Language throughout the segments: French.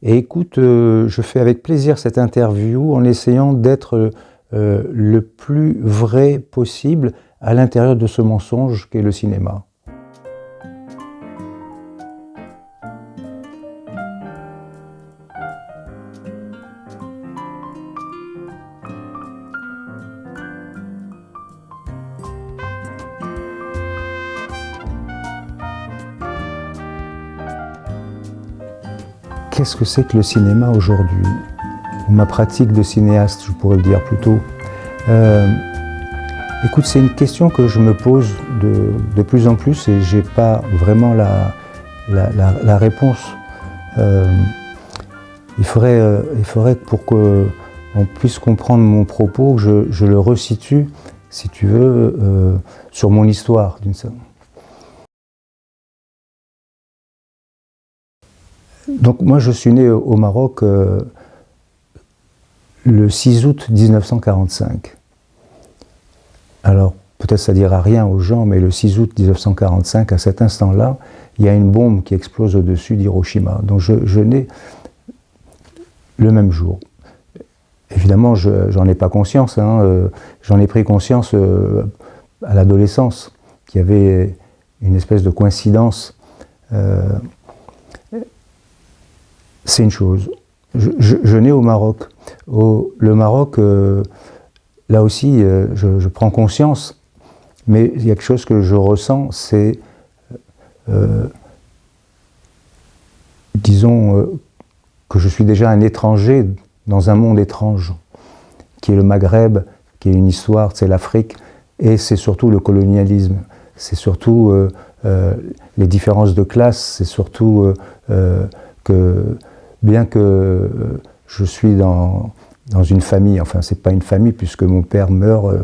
Et écoute, je fais avec plaisir cette interview en essayant d'être le plus vrai possible à l'intérieur de ce mensonge qu'est le cinéma. Qu'est-ce que c'est que le cinéma aujourd'hui? Ma pratique de cinéaste, je pourrais le dire plutôt. Écoute, c'est une question que je me pose de plus en plus et j'ai pas vraiment la réponse. Il faudrait pour qu'on puisse comprendre mon propos, que je le resitue, si tu veux, sur mon histoire d'une certaine. Donc moi je suis né au Maroc le 6 août 1945. Alors peut-être ça dira rien aux gens, mais le 6 août 1945, à cet instant-là, il y a une bombe qui explose au-dessus d'Hiroshima. Donc je nais le même jour. Évidemment, j'en ai pas conscience, hein, j'en ai pris conscience à l'adolescence, qu'il y avait une espèce de coïncidence. C'est une chose. Je nais au Maroc. Le Maroc, là aussi, je prends conscience, mais il y a quelque chose que je ressens, c'est, disons, que je suis déjà un étranger dans un monde étrange, qui est le Maghreb, qui est une histoire, c'est l'Afrique, et c'est surtout le colonialisme, c'est surtout les différences de classe, c'est surtout que, bien que je suis dans une famille, enfin c'est pas une famille puisque mon père meurt,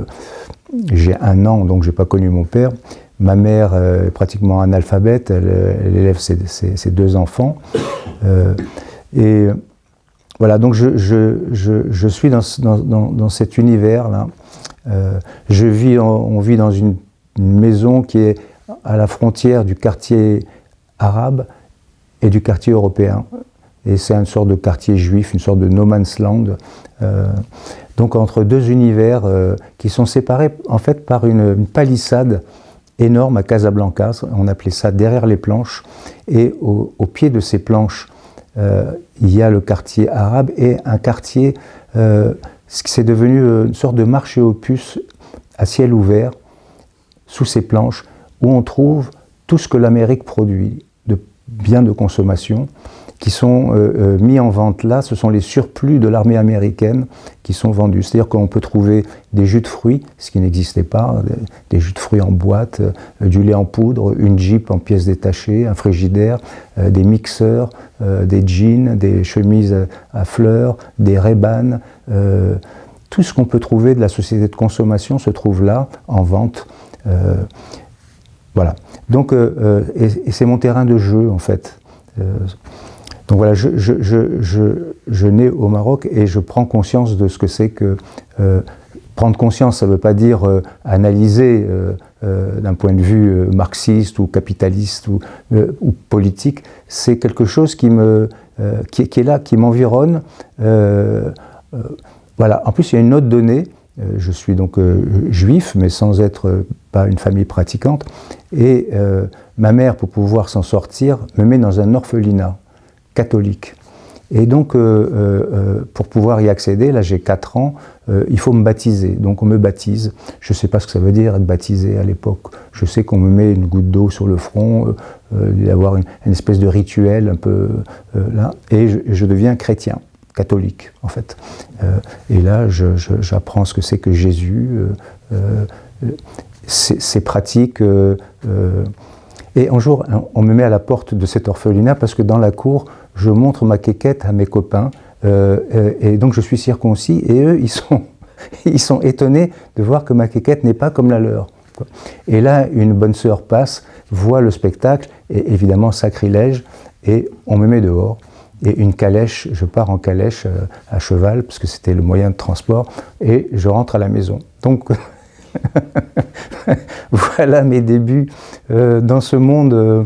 j'ai 1 an donc j'ai pas connu mon père, ma mère est pratiquement analphabète, elle élève ses 2 enfants, et voilà, donc je suis dans cet univers-là. On vit dans une maison qui est à la frontière du quartier arabe et du quartier européen. Et c'est une sorte de quartier juif, une sorte de no man's land. Donc entre 2 univers qui sont séparés en fait par une palissade énorme à Casablanca, on appelait ça derrière les planches, et au pied de ces planches, il y a le quartier arabe et un quartier, c'est devenu une sorte de marché aux puces à ciel ouvert, sous ces planches, où on trouve tout ce que l'Amérique produit, de biens de consommation, qui sont mis en vente là. Ce sont les surplus de l'armée américaine qui sont vendus. C'est-à-dire qu'on peut trouver des jus de fruits, ce qui n'existait pas, des jus de fruits en boîte, du lait en poudre, une Jeep en pièces détachées, un frigidaire, des mixeurs, des jeans, des chemises à fleurs, des Ray-Ban. Tout ce qu'on peut trouver de la société de consommation se trouve là, en vente. Voilà. Donc, et c'est mon terrain de jeu, en fait. Donc voilà, je nais au Maroc et je prends conscience de ce que c'est que... prendre conscience, ça ne veut pas dire analyser d'un point de vue marxiste ou capitaliste ou politique. C'est quelque chose qui est là, qui m'environne. Voilà. En plus, il y a une autre donnée. Je suis donc juif, mais sans être pas une famille pratiquante. Et ma mère, pour pouvoir s'en sortir, me met dans un orphelinat catholique. Et donc, pour pouvoir y accéder, là j'ai 4 ans, il faut me baptiser. Donc on me baptise. Je ne sais pas ce que ça veut dire être baptisé à l'époque. Je sais qu'on me met une goutte d'eau sur le front, d'avoir une espèce de rituel un peu là, et je deviens chrétien, catholique en fait. Et là j'apprends ce que c'est que Jésus, ses pratiques. Et un jour, on me met à la porte de cet orphelinat parce que dans la cour, je montre ma quéquette à mes copains, et donc je suis circoncis, et eux, ils sont étonnés de voir que ma quéquette n'est pas comme la leur. Et là, une bonne sœur passe, voit le spectacle, et évidemment sacrilège, et on me met dehors. Et une calèche, je pars en calèche à cheval, parce que c'était le moyen de transport, et je rentre à la maison. Donc, voilà mes débuts dans ce monde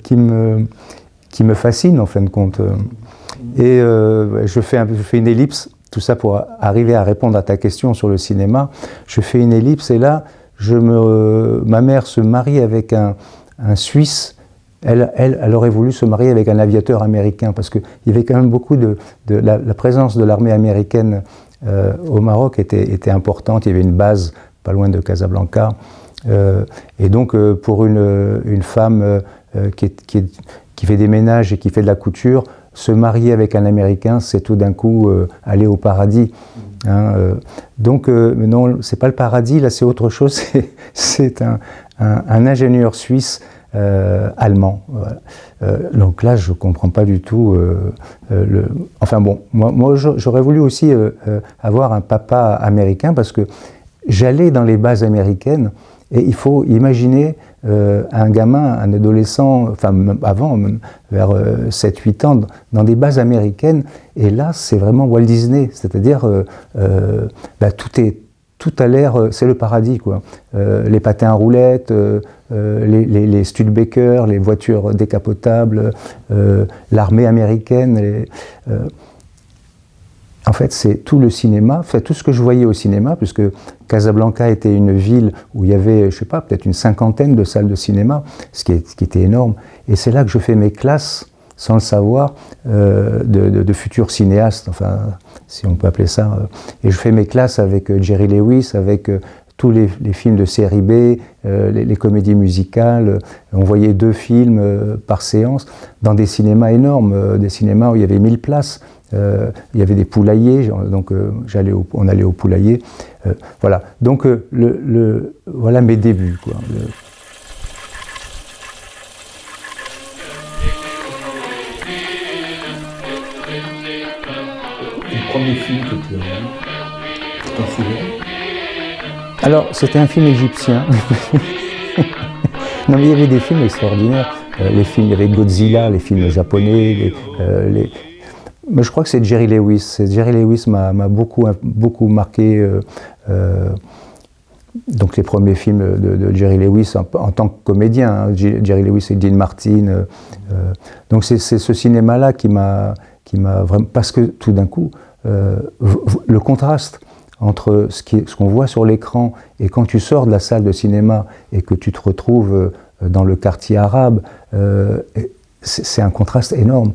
qui me fascine en fin de compte. Et je fais une ellipse, tout ça pour arriver à répondre à ta question sur le cinéma. Je fais une ellipse et là, ma mère se marie avec un Suisse. Elle aurait voulu se marier avec un aviateur américain parce qu'il y avait quand même beaucoup la présence de l'armée américaine au Maroc était importante. Il y avait une base pas loin de Casablanca. Et donc, pour une femme qui fait des ménages et qui fait de la couture, se marier avec un Américain, c'est tout d'un coup aller au paradis. Hein, donc, non, c'est pas le paradis, là c'est autre chose, c'est un ingénieur suisse allemand. Voilà. Donc là, je comprends pas du tout. Enfin bon, moi j'aurais voulu aussi avoir un papa américain parce que j'allais dans les bases américaines et il faut imaginer un gamin, un adolescent, enfin avant, vers 7-8 ans, dans des bases américaines, et là c'est vraiment Walt Disney, c'est-à-dire tout a l'air, c'est le paradis quoi. Les patins à roulettes, les Studebaker, les voitures décapotables, l'armée américaine. En fait, c'est tout le cinéma, tout ce que je voyais au cinéma, puisque Casablanca était une ville où il y avait, je sais pas, peut-être une 50aine de salles de cinéma, ce qui était énorme. Et c'est là que je fais mes classes, sans le savoir, de futurs cinéastes, enfin, si on peut appeler ça. Et je fais mes classes avec Jerry Lewis, avec tous les films de série B, les comédies musicales. On voyait 2 films par séance dans des cinémas énormes, des cinémas où il y avait 1000 places. Il y avait des poulaillers, donc on allait au poulailler. Voilà, donc voilà mes débuts, quoi. Le premier film que tu as vu, tu t'en souviens? Alors, c'était un film égyptien. Non, mais il y avait des films extraordinaires. Il y avait Godzilla, les films japonais, mais je crois que c'est Jerry Lewis. Jerry Lewis m'a beaucoup marqué. Donc les premiers films de Jerry Lewis en tant que comédien, hein, Jerry Lewis et Dean Martin. Donc c'est ce cinéma-là qui m'a vraiment, parce que tout d'un coup, le contraste entre ce qu'on voit sur l'écran et quand tu sors de la salle de cinéma et que tu te retrouves dans le quartier arabe, c'est un contraste énorme.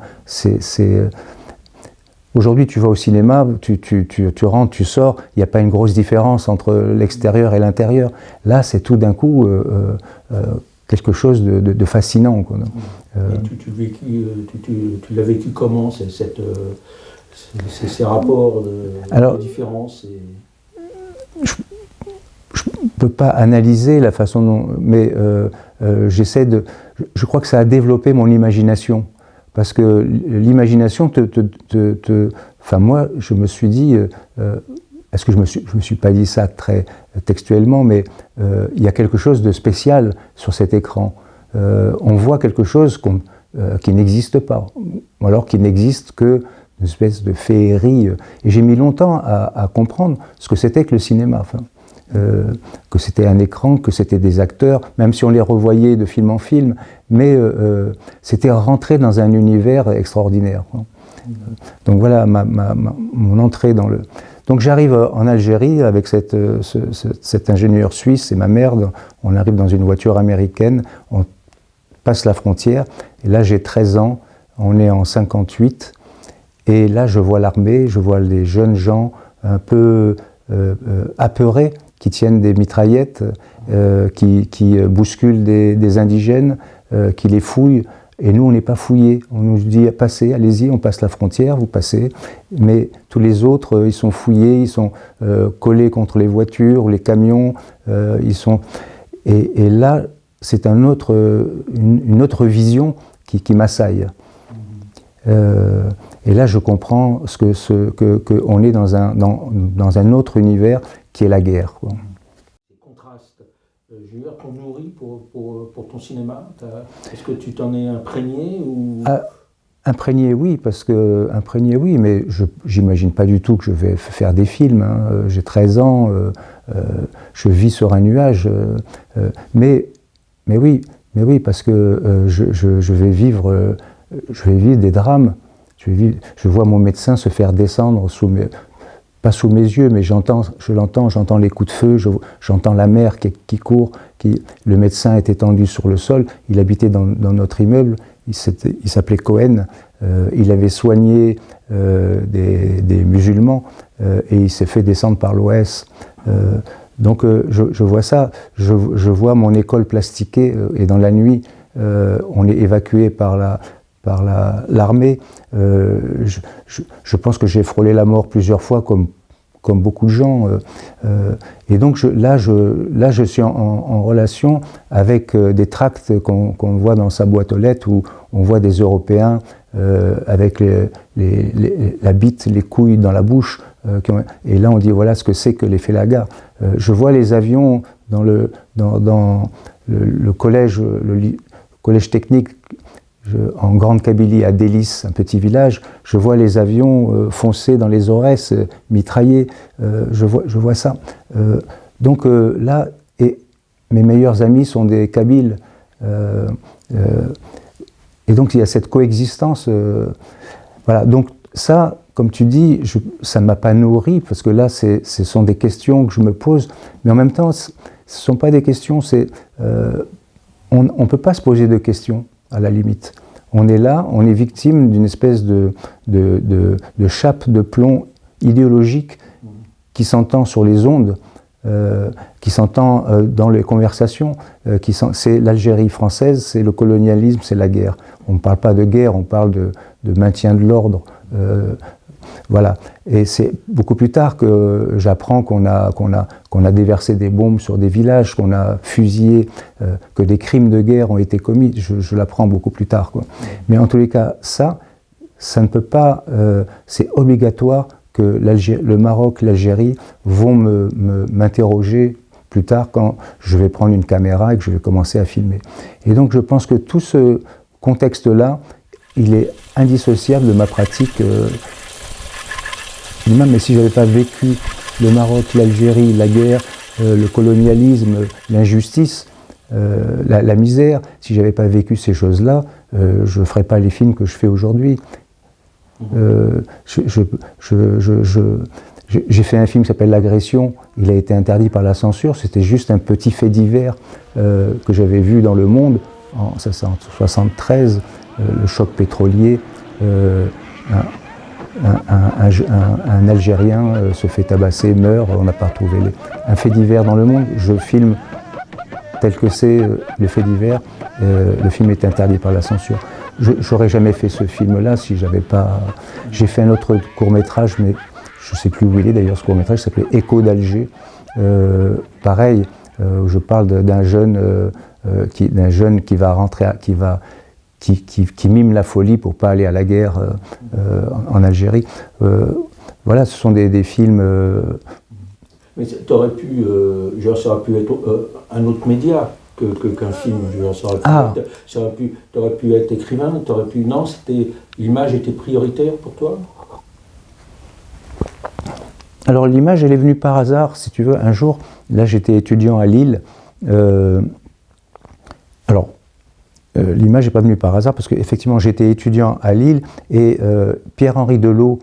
Aujourd'hui, tu vas au cinéma, tu rentres, tu sors, il n'y a pas une grosse différence entre l'extérieur et l'intérieur. Là, c'est tout d'un coup quelque chose de fascinant, quoi. Et tu l'as vécu comment, ces rapports de différence Je ne peux pas analyser la façon dont... Mais j'essaie de... Je crois que ça a développé mon imagination. Parce que l'imagination Enfin, moi, je me suis dit... est-ce que je me suis pas dit ça très textuellement, mais il y a quelque chose de spécial sur cet écran. On voit quelque chose qui n'existe pas, ou alors qui n'existe que une espèce de féerie. Et j'ai mis longtemps à comprendre ce que c'était que le cinéma. Enfin, que c'était un écran, que c'était des acteurs, même si on les revoyait de film en film, mais c'était rentrer dans un univers extraordinaire, quoi. Donc voilà mon entrée dans le... Donc j'arrive en Algérie avec cet ingénieur suisse et ma mère, on arrive dans une voiture américaine, on passe la frontière, et là j'ai 13 ans, on est en 58, et là je vois l'armée, je vois les jeunes gens un peu apeurés, qui tiennent des mitraillettes, qui bousculent des indigènes, qui les fouillent. Et nous, on n'est pas fouillés. On nous dit, passez, allez-y, on passe la frontière, vous passez. Mais tous les autres, ils sont fouillés, ils sont collés contre les voitures, les camions. Et là, c'est une autre vision qui m'assaille. Et là, je comprends qu'on est dans un autre univers qui est la guerre, quoi. Ces contrastes, Julien, t'ont nourri pour ton cinéma. Est-ce que tu t'en es imprégné ou... Imprégné, oui, mais j'imagine pas du tout que je vais faire des films, hein. J'ai 13 ans, je vis sur un nuage, mais oui, parce que je vais vivre des drames. Je vois mon médecin se faire descendre pas sous mes yeux, mais j'entends les coups de feu, j'entends la mer qui court. Le médecin est étendu sur le sol, il habitait dans notre immeuble, il s'appelait Cohen, il avait soigné des musulmans et il s'est fait descendre par l'OS. Donc je vois ça, je vois mon école plastiquée et dans la nuit, on est évacué par l'armée. Je pense que j'ai frôlé la mort plusieurs fois comme beaucoup de gens. Et donc là, je suis en relation avec des tracts qu'on voit dans sa boîte aux lettres où on voit des Européens avec la bite, les couilles dans la bouche. Et là, on dit voilà ce que c'est que les Félagas. Je vois les avions dans le collège, collège technique en Grande Kabylie, à Délice, un petit village. Je vois les avions foncer dans les Aurès, mitraillés. Je vois ça. Donc là, et mes meilleurs amis sont des Kabyles. Et donc il y a cette coexistence. Voilà. Donc ça, comme tu dis, ça ne m'a pas nourri, parce que là, ce sont des questions que je me pose, mais en même temps, ce ne sont pas des questions, on ne peut pas se poser de questions, à la limite. On est là, on est victime d'une espèce de chape de plomb idéologique qui s'entend sur les ondes, qui s'entend dans les conversations, c'est l'Algérie française, c'est le colonialisme, c'est la guerre. On ne parle pas de guerre, on parle de maintien de l'ordre. Voilà. Et c'est beaucoup plus tard que j'apprends qu'on a déversé des bombes sur des villages, qu'on a fusillé, que des crimes de guerre ont été commis. Je l'apprends beaucoup plus tard, quoi. Mais en tous les cas, ça ne peut pas. C'est obligatoire que le Maroc, l'Algérie vont m'interroger plus tard quand je vais prendre une caméra et que je vais commencer à filmer. Et donc je pense que tout ce contexte-là, il est indissociable de ma pratique. Mais si je n'avais pas vécu le Maroc, l'Algérie, la guerre, le colonialisme, l'injustice, la misère, si je n'avais pas vécu ces choses-là, je ne ferais pas les films que je fais aujourd'hui. J'ai fait un film qui s'appelle L'Agression, il a été interdit par la censure, c'était juste un petit fait divers que j'avais vu dans Le Monde, en 1973, le choc pétrolier, un Algérien se fait tabasser, meurt, on n'a pas retrouvé un fait divers dans Le Monde. Je filme tel que c'est le fait divers, le film est interdit par la censure. J'aurais jamais fait ce film-là si j'avais pas... J'ai fait un autre court-métrage, mais je ne sais plus où il est d'ailleurs, ce court-métrage s'appelait Écho d'Alger. Pareil, où je parle d'un jeune qui va rentrer, qui mime la folie pour ne pas aller à la guerre en Algérie. Voilà, ce sont des films... Mais ça aurait pu être un autre média qu'un film. Ça aurait pu être écrivain, non, l'image était prioritaire pour toi? Alors l'image, elle est venue par hasard, si tu veux. Un jour, là j'étais étudiant à Lille. L'image n'est pas venue par hasard parce qu'effectivement j'étais étudiant à Lille et Pierre-Henri Delot,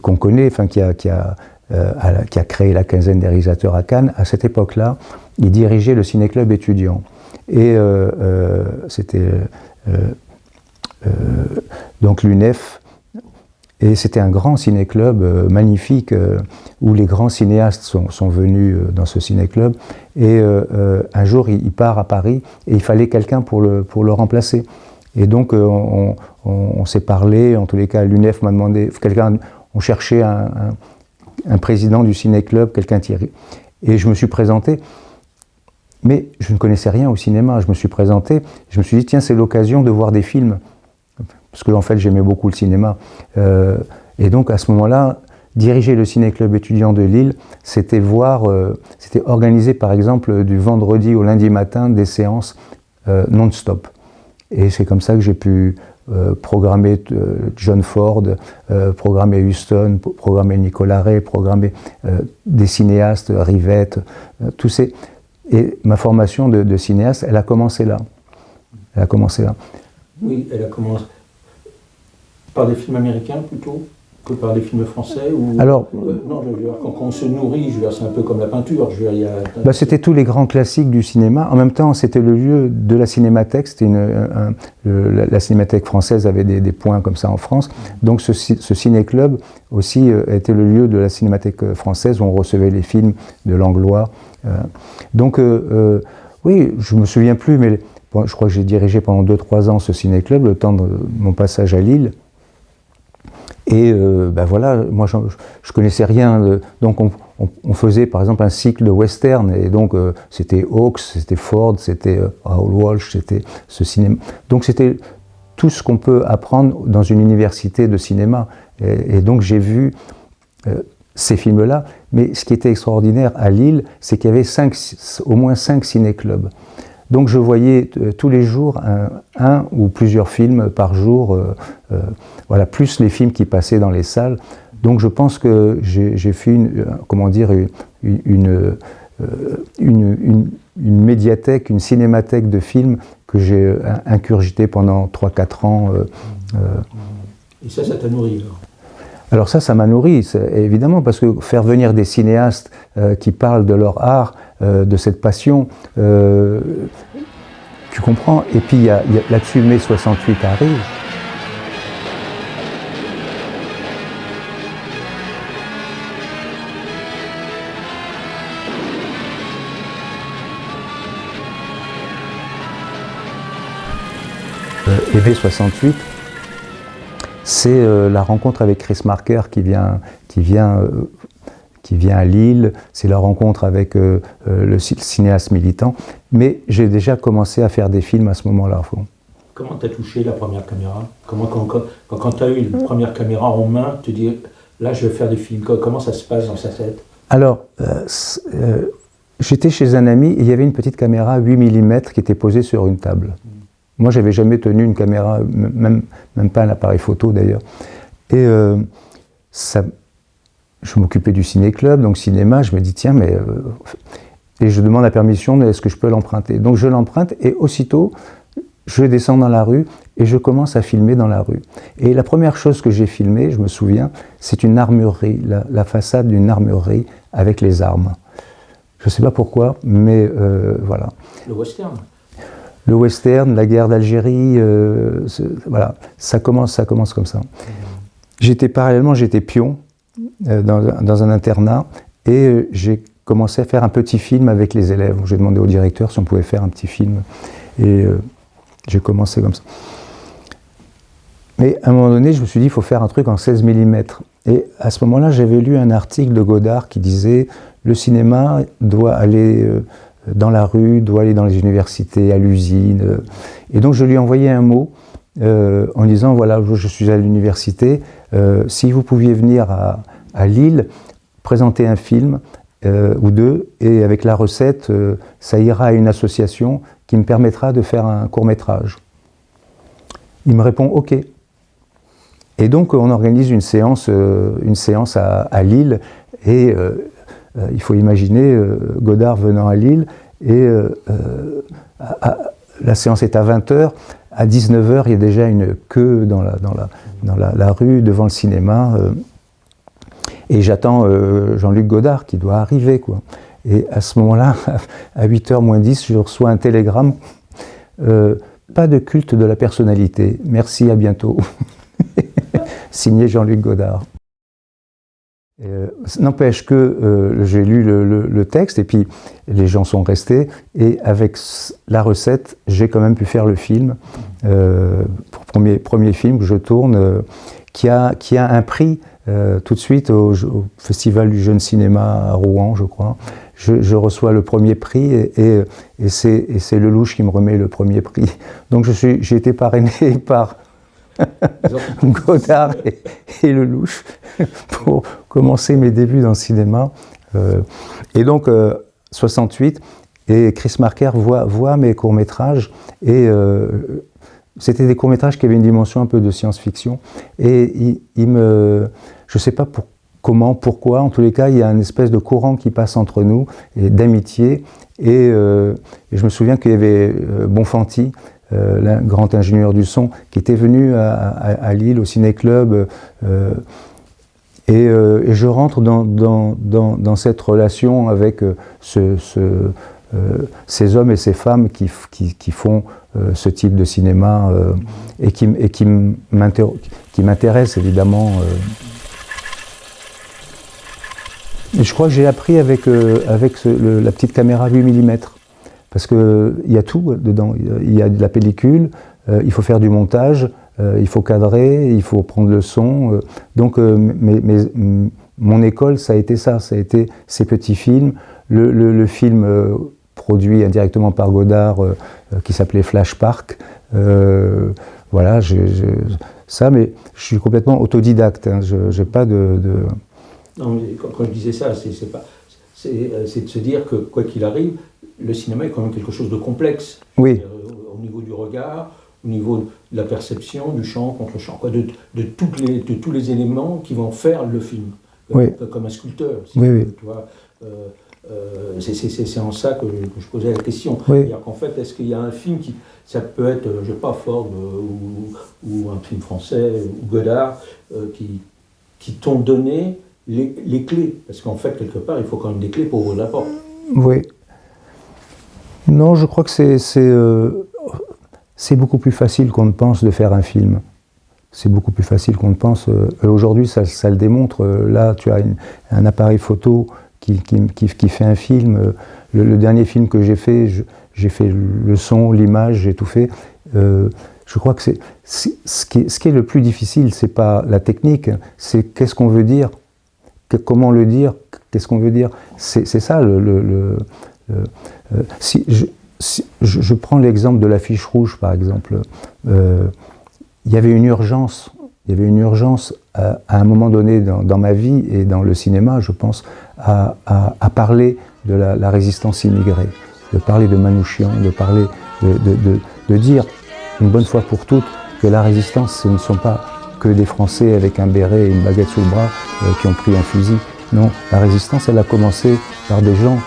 qu'on connaît, enfin qui a créé la quinzaine des réalisateurs à Cannes, à cette époque-là, il dirigeait le ciné-club étudiant. Et c'était donc l'UNEF. Et c'était un grand ciné-club magnifique où les grands cinéastes sont venus dans ce ciné-club. Et un jour, il part à Paris et il fallait quelqu'un pour le remplacer. Et donc, on s'est parlé. En tous les cas, l'UNEF m'a demandé... On cherchait un président du ciné-club, quelqu'un Thierry. Et je me suis présenté. Mais je ne connaissais rien au cinéma. Je me suis présenté. Je me suis dit, tiens, c'est l'occasion de voir des films. Parce que en fait j'aimais beaucoup le cinéma. Et donc à ce moment-là, diriger le ciné-club étudiant de Lille, c'était c'était organiser par exemple du vendredi au lundi matin des séances non-stop. Et c'est comme ça que j'ai pu programmer John Ford, programmer Huston, programmer Nicolas Ray, programmer des cinéastes, Rivette, tous ces... Et ma formation de cinéaste, elle a commencé là. Oui, elle a commencé. par des films américains plutôt que par des films français ou... Alors, non, je veux dire, quand on se nourrit, je veux dire, c'est un peu comme la peinture. Je veux dire, il y a... C'était tous les grands classiques du cinéma. En même temps, c'était le lieu de la Cinémathèque. La Cinémathèque française avait des points comme ça en France. Donc ce ciné-club aussi était le lieu de la Cinémathèque française où on recevait les films de Langlois. Oui, je me souviens plus, mais je crois que j'ai dirigé pendant 2-3 ans ce ciné-club, le temps de mon passage à Lille. Et voilà, moi je connaissais rien. Donc on faisait par exemple un cycle de western, et donc c'était Hawks, c'était Ford, c'était Raoul Walsh, c'était ce cinéma. Donc c'était tout ce qu'on peut apprendre dans une université de cinéma. Et donc j'ai vu ces films-là. Mais ce qui était extraordinaire à Lille, c'est qu'il y avait au moins 5 ciné-clubs. Donc je voyais tous les jours un ou plusieurs films par jour, voilà, plus les films qui passaient dans les salles. Donc je pense que j'ai fait une médiathèque, une cinémathèque de films que j'ai incurgité pendant 3-4 ans. Et ça t'a nourri alors ça m'a nourri, évidemment, parce que faire venir des cinéastes qui parlent de leur art, de cette passion, tu comprends. Et puis là-dessus, mai 68 arrive. Et mai 68, c'est la rencontre avec Chris Marker qui vient à Lille, c'est la rencontre avec le cinéaste militant, mais j'ai déjà commencé à faire des films à ce moment-là. Comment t'as touché la première caméra? Quand tu as eu la première caméra en main, tu dis là je vais faire des films, comment ça se passe dans sa tête? Alors, j'étais chez un ami et il y avait une petite caméra 8 mm qui était posée sur une table. Moi, j'avais jamais tenu une caméra, même pas un appareil photo d'ailleurs. Et je m'occupais du ciné-club, donc cinéma, je me dis tiens, mais... et je demande la permission, mais est-ce que je peux l'emprunter? Donc je l'emprunte et aussitôt, je descends dans la rue et je commence à filmer dans la rue. Et la première chose que j'ai filmée, je me souviens, c'est une armurerie, la façade d'une armurerie avec les armes. Je ne sais pas pourquoi, mais voilà. Le western? Le western, la guerre d'Algérie, voilà, ça commence comme ça. Parallèlement, j'étais pion dans un internat et j'ai commencé à faire un petit film avec les élèves. J'ai demandé au directeur si on pouvait faire un petit film et j'ai commencé comme ça. Mais à un moment donné, je me suis dit, il faut faire un truc en 16 mm. Et à ce moment-là, j'avais lu un article de Godard qui disait « Le cinéma doit aller... dans la rue, doit aller dans les universités, à l'usine. » Et donc je lui ai envoyé un mot en disant, voilà, je suis à l'université, si vous pouviez venir à Lille, présenter un film ou deux, et avec la recette, ça ira à une association qui me permettra de faire un court-métrage. Il me répond, ok. Et donc on organise une séance à Lille, et il faut imaginer Godard venant à Lille, et la séance est à 20h, à 19h, il y a déjà une queue dans la rue devant le cinéma, et j'attends Jean-Luc Godard qui doit arriver, quoi. Et à ce moment-là, à 8h moins 10, je reçois un télégramme, pas de culte de la personnalité, merci, à bientôt. Signé Jean-Luc Godard. N'empêche que j'ai lu le texte et puis les gens sont restés, et avec la recette, j'ai quand même pu faire le film, premier film que je tourne, qui a un prix tout de suite au Festival du Jeune Cinéma à Rouen, je crois. Je reçois le premier prix et c'est Lelouch qui me remet le premier prix. Donc j'ai été parrainé par Godard et Lelouch pour commencer mes débuts dans le cinéma. Et donc, 68, et Chris Marker voit mes courts-métrages, et c'était des courts-métrages qui avaient une dimension un peu de science-fiction, et je ne sais pas pourquoi, en tous les cas, il y a une espèce de courant qui passe entre nous, et d'amitié, et je me souviens qu'il y avait Bonfanti, le grand ingénieur du son, qui était venu à Lille, au Ciné-Club. Et je rentre dans cette relation avec ces hommes et ces femmes qui font ce type de cinéma et qui m'intéressent évidemment. Et je crois que j'ai appris avec la petite caméra 8 mm, parce qu'il y a tout dedans. Il y a de la pellicule, il faut faire du montage, il faut cadrer, il faut prendre le son. Donc mon école, ça a été ça, ça a été ces petits films. Le film produit indirectement par Godard, qui s'appelait Flash Park. Voilà, ça, mais je suis complètement autodidacte. Hein, j'ai pas de... Non, mais quand je disais ça, c'est de se dire que, quoi qu'il arrive, le cinéma est quand même quelque chose de complexe. Oui. Au niveau du regard, au niveau de la perception, du chant contre chant, de tous les éléments qui vont faire le film, oui. Comme un sculpteur. Oui. Tu vois, c'est en ça que je posais la question. Oui. C'est-à-dire qu'en fait, est-ce qu'il y a un film qui, ça peut être, je sais pas, Ford ou un film français, ou Godard, qui t'ont donné les clés, parce qu'en fait, quelque part, il faut quand même des clés pour ouvrir la porte. Oui. Non, je crois que c'est beaucoup plus facile qu'on ne pense de faire un film. C'est beaucoup plus facile qu'on ne pense. Aujourd'hui, ça le démontre. Là, tu as un appareil photo qui fait un film. Le dernier film que j'ai fait le son, l'image, j'ai tout fait. Je crois que ce qui est le plus difficile, c'est pas la technique, c'est qu'est-ce qu'on veut dire. Comment le dire, qu'est-ce qu'on veut dire, c'est ça si je prends l'exemple de l'affiche rouge par exemple, il y avait une urgence à un moment donné dans ma vie et dans le cinéma, je pense, à parler de la résistance immigrée, de parler de Manouchian, de parler de dire une bonne fois pour toutes que la résistance, ce ne sont pas que des Français avec un béret et une baguette sous le bras qui ont pris un fusil. Non, la résistance, elle a commencé par des gens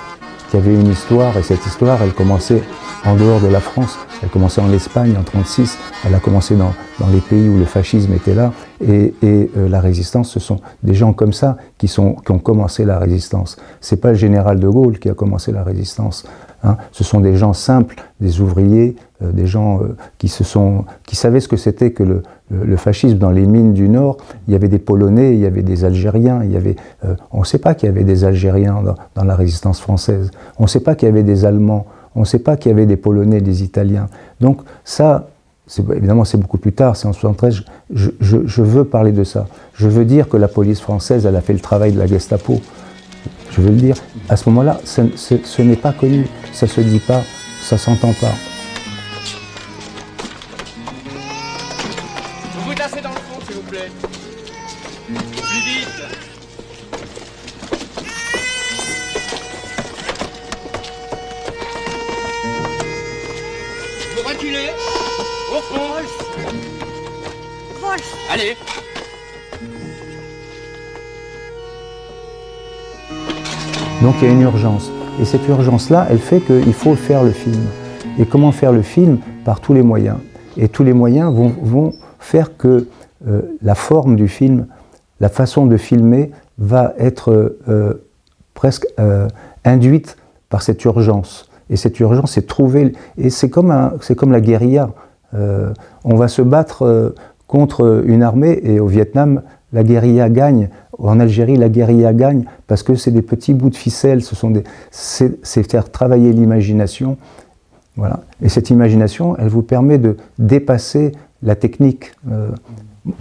qui avaient une histoire, et cette histoire, elle commençait en dehors de la France, elle commençait en Espagne en 1936, elle a commencé dans les pays où le fascisme était là, et la résistance, ce sont des gens comme ça qui ont commencé la résistance. C'est pas le général de Gaulle qui a commencé la résistance, hein. Ce sont des gens simples, des ouvriers, des gens qui savaient ce que c'était que le fascisme. Dans les mines du Nord, il y avait des Polonais, il y avait des Algériens, on ne sait pas qu'il y avait des Algériens dans la résistance française, on ne sait pas qu'il y avait des Allemands, on ne sait pas qu'il y avait des Polonais, des Italiens. Donc ça, évidemment c'est beaucoup plus tard, c'est en 1973, je veux parler de ça. Je veux dire que la police française, elle a fait le travail de la Gestapo. Je veux le dire. À ce moment-là, ce n'est pas connu, ça ne se dit pas, ça ne s'entend pas. Vous vous tassez dans le fond, s'il vous plaît. Plus vite. Vous reculez. Au fond. Rolf. Allez. Donc il y a une urgence. Et cette urgence-là, elle fait qu'il faut faire le film. Et comment faire le film? Par tous les moyens. Et tous les moyens vont faire que la forme du film, la façon de filmer, va être presque induite par cette urgence. Et cette urgence, c'est trouver... Et c'est comme la guérilla. On va se battre contre une armée, et au Vietnam, la guérilla gagne. En Algérie, la guérilla gagne parce que c'est des petits bouts de ficelle, c'est faire travailler l'imagination. Voilà. Et cette imagination, elle vous permet de dépasser la technique.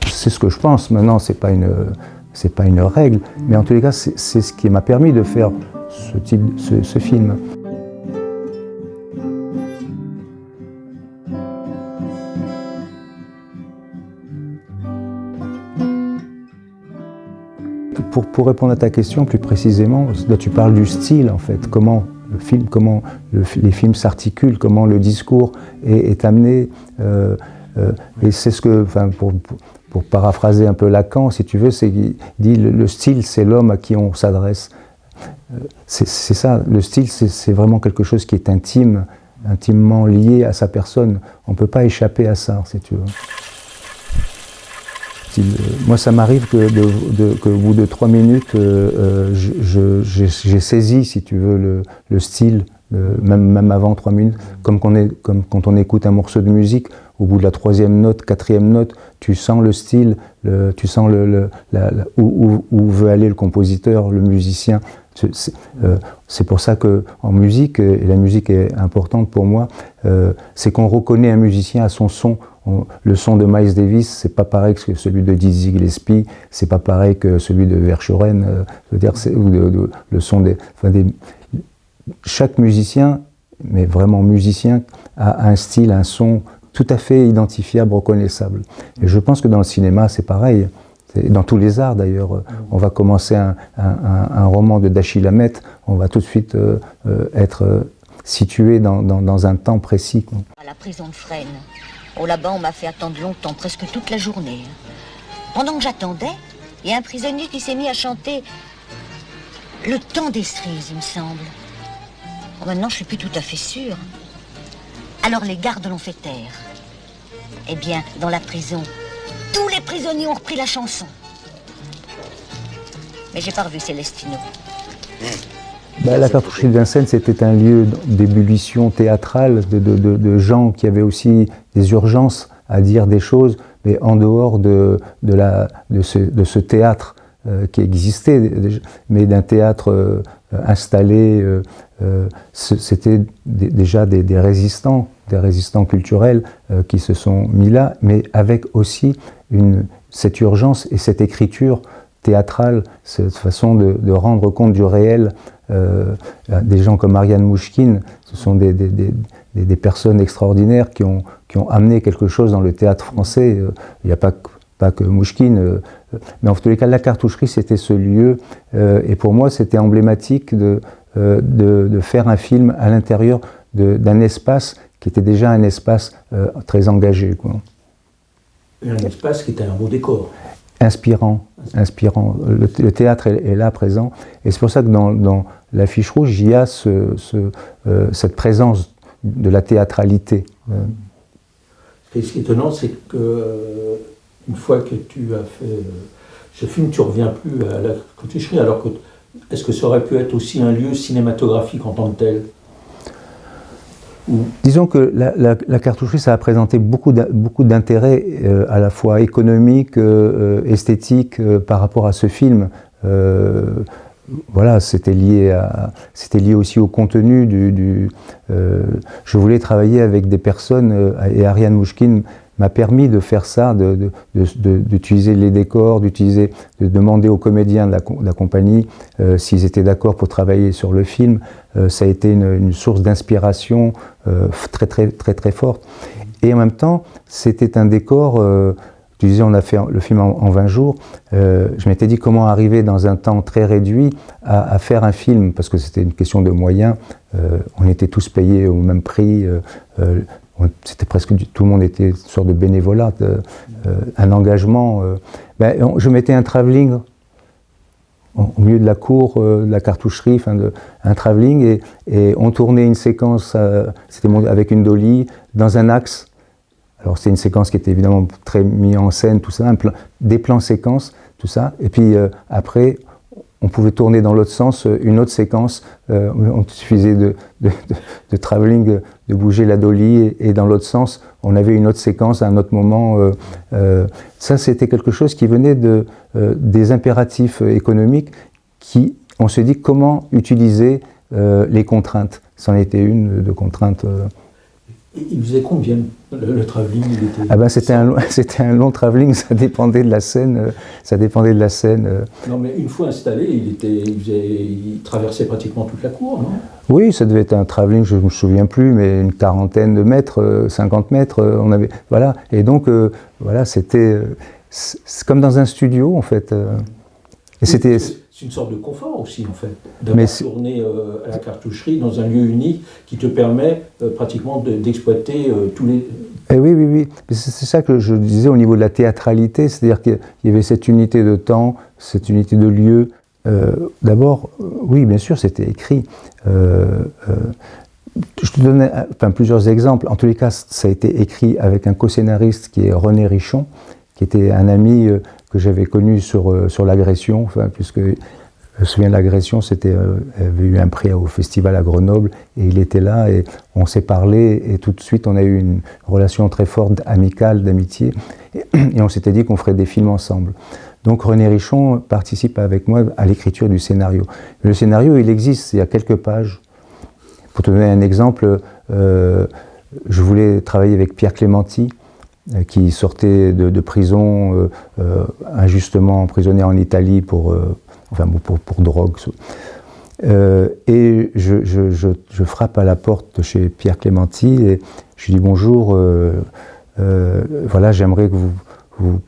C'est ce que je pense. Maintenant, c'est pas une règle, mais en tous les cas, c'est ce qui m'a permis de faire ce film. Pour répondre à ta question plus précisément, là, tu parles du style en fait, comment les films s'articulent, comment le discours est amené. Et c'est ce que, enfin, pour paraphraser un peu Lacan, si tu veux, il dit le style, c'est l'homme à qui on s'adresse. C'est ça, le style, c'est vraiment quelque chose qui est intime intimement lié à sa personne. On ne peut pas échapper à ça, si tu veux. Moi, ça m'arrive qu'au bout de 3 minutes, j'ai saisi, si tu veux, le style, même avant 3 minutes, comme quand on écoute un morceau de musique, au bout de la 3e note, 4e note, tu sens le style, tu sens où veut aller le compositeur, le musicien. C'est pour ça qu'en musique, et la musique est importante pour moi, c'est qu'on reconnaît un musicien à son son. Le son de Miles Davis, c'est pas pareil que celui de Dizzy Gillespie, c'est pas pareil que celui de Verschuren, ou le son chaque musicien, mais vraiment musicien, a un style, un son tout à fait identifiable, reconnaissable. Et je pense que dans le cinéma, c'est pareil. Dans tous les arts d'ailleurs, on va commencer un roman de Dashiell Hammett, on va tout de suite être situé dans un temps précis, quoi. À la prison de Fresnes. Oh, là-bas, on m'a fait attendre longtemps, presque toute la journée. Pendant que j'attendais, il y a un prisonnier qui s'est mis à chanter Le temps des cerises, il me semble. Oh, maintenant, je suis plus tout à fait sûre. Alors les gardes l'ont fait taire. Eh bien, dans la prison, tous les prisonniers ont repris la chanson. Mais j'ai pas revu Célestino. La cartoucherie de Vincennes, c'était un lieu d'ébullition théâtrale, de gens qui avaient aussi des urgences à dire des choses, mais en dehors de ce théâtre qui existait, mais d'un théâtre installé. C'était déjà des résistants culturels qui se sont mis là, mais avec aussi cette urgence et cette écriture théâtrale, cette façon de rendre compte du réel. Des gens comme Ariane Mouchkine, ce sont des personnes extraordinaires qui ont amené quelque chose dans le théâtre français. Il n'y a pas que Mouchkine, mais en tous les cas, la cartoucherie, c'était ce lieu, et pour moi, c'était emblématique de faire un film à l'intérieur d'un espace qui était déjà un espace très engagé, quoi. Et un espace qui était un beau décor. Inspirant. Le théâtre est là, présent. Et c'est pour ça que dans l'affiche rouge, il y a cette présence de la théâtralité. Et ce qui est étonnant, c'est que une fois que tu as fait ce film, tu ne reviens plus à la cartoucherie. Alors que, est-ce que ça aurait pu être aussi un lieu cinématographique en tant que tel ? Disons que la cartoucherie, ça a présenté beaucoup d'intérêt à la fois économique, esthétique par rapport à ce film. Voilà, c'était lié aussi au contenu je voulais travailler avec des personnes, et Ariane Mouchkine m'a permis de faire ça, d'utiliser les décors, de demander aux comédiens de la compagnie s'ils étaient d'accord pour travailler sur le film. Ça a été une source d'inspiration très, très, très, très forte. Et en même temps, c'était un décor. Tu disais, on a fait le film en 20 jours. Je m'étais dit comment arriver dans un temps très réduit à faire un film, parce que c'était une question de moyens. On était tous payés au même prix. C'était presque tout le monde était une sorte de bénévolat, un engagement. Je mettais un travelling au milieu de la cour, de la cartoucherie, un travelling, et on tournait une séquence, c'était avec une dolly, dans un axe. Alors c'est une séquence qui était évidemment très mise en scène, tout ça, des plans séquences, tout ça, et puis après, on pouvait tourner dans l'autre sens une autre séquence. On suffisait de travelling, de bouger la dolly, et dans l'autre sens, on avait une autre séquence à un autre moment. Ça, c'était quelque chose qui venait des impératifs économiques. On se dit comment utiliser les contraintes. C'en était une de contraintes. Il faisait combien le travelling? C'était un long travelling, ça dépendait de la scène. Non, mais une fois installé, il traversait pratiquement toute la cour, non? Oui, ça devait être un travelling, je ne me souviens plus, mais une quarantaine de mètres, 50 mètres, on avait, voilà. Et donc, voilà, c'est comme dans un studio, en fait. Et c'était... C'est une sorte de confort aussi, en fait, d'avoir tourné à la cartoucherie dans un lieu unique qui te permet pratiquement d'exploiter tous les... Oui. C'est ça que je disais au niveau de la théâtralité, c'est-à-dire qu'il y avait cette unité de temps, cette unité de lieu. D'abord, oui, bien sûr, c'était écrit. Je te donne plusieurs exemples. En tous les cas, ça a été écrit avec un co-scénariste qui est René Richon, qui était un ami que j'avais connu sur l'agression, puisque je me souviens de l'agression, avait eu un prix au festival à Grenoble, et il était là, et on s'est parlé, et tout de suite on a eu une relation très forte, amicale, d'amitié, et on s'était dit qu'on ferait des films ensemble. Donc René Richon participe avec moi à l'écriture du scénario. Le scénario, il existe, il y a quelques pages. Pour te donner un exemple, je voulais travailler avec Pierre Clémenti, qui sortait de prison, injustement emprisonné en Italie pour drogue. Et je frappe à la porte de chez Pierre Clémenti et je lui dis bonjour, voilà, j'aimerais que vous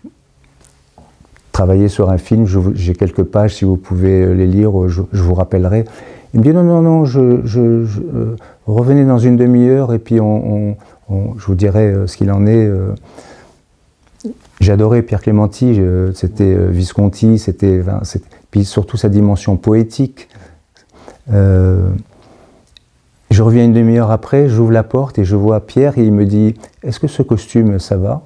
travailliez sur un film, j'ai quelques pages, si vous pouvez les lire, je vous rappellerai. Il me dit non, revenez dans une demi-heure et puis je vous dirai ce qu'il en est. J'adorais Pierre Clémenti, c'était Visconti, puis surtout sa dimension poétique. Je reviens une demi-heure après, j'ouvre la porte et je vois Pierre et il me dit « Est-ce que ce costume, ça va ?»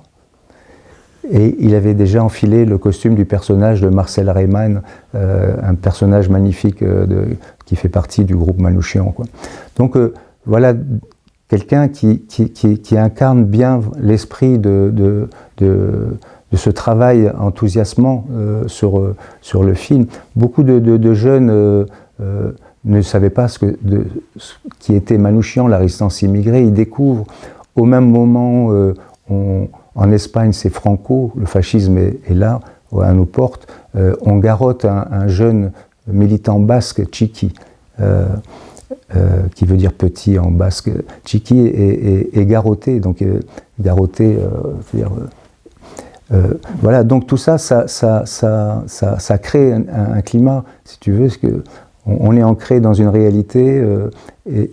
Et il avait déjà enfilé le costume du personnage de Marcel Reymann, un personnage magnifique qui fait partie du groupe Manouchian, quoi. Donc voilà quelqu'un qui incarne bien l'esprit de ce travail enthousiasmant sur le film. Beaucoup de jeunes ne savaient pas ce qui était Manouchian, la résistance immigrée. Ils découvrent au même moment, en Espagne c'est Franco, le fascisme est là, à nos portes. On garrotte un jeune militant basque, Txiki, qui veut dire petit en basque. Txiki est garrotté, donc garrotté, voilà, donc tout ça crée un climat, si tu veux, parce que on est ancré dans une réalité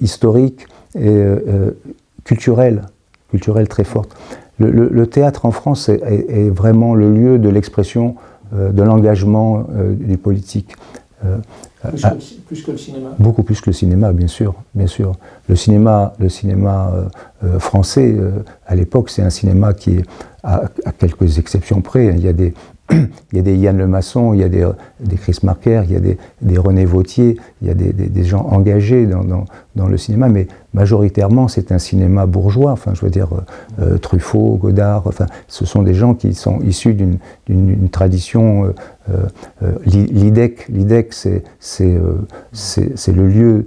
historique et culturelle très forte. Le théâtre en France est vraiment le lieu de l'expression, de l'engagement du politique. Plus que le cinéma ? Beaucoup plus que le cinéma, bien sûr. Le cinéma français, à l'époque, c'est un cinéma qui est, à quelques exceptions près, il y a des Yann Lemasson, il y a des Chris Marker, il y a des René Vauthier, il y a des gens engagés dans le cinéma, mais majoritairement c'est un cinéma bourgeois, enfin je veux dire Truffaut, Godard, enfin ce sont des gens qui sont issus d'une tradition. L'IDEC c'est le lieu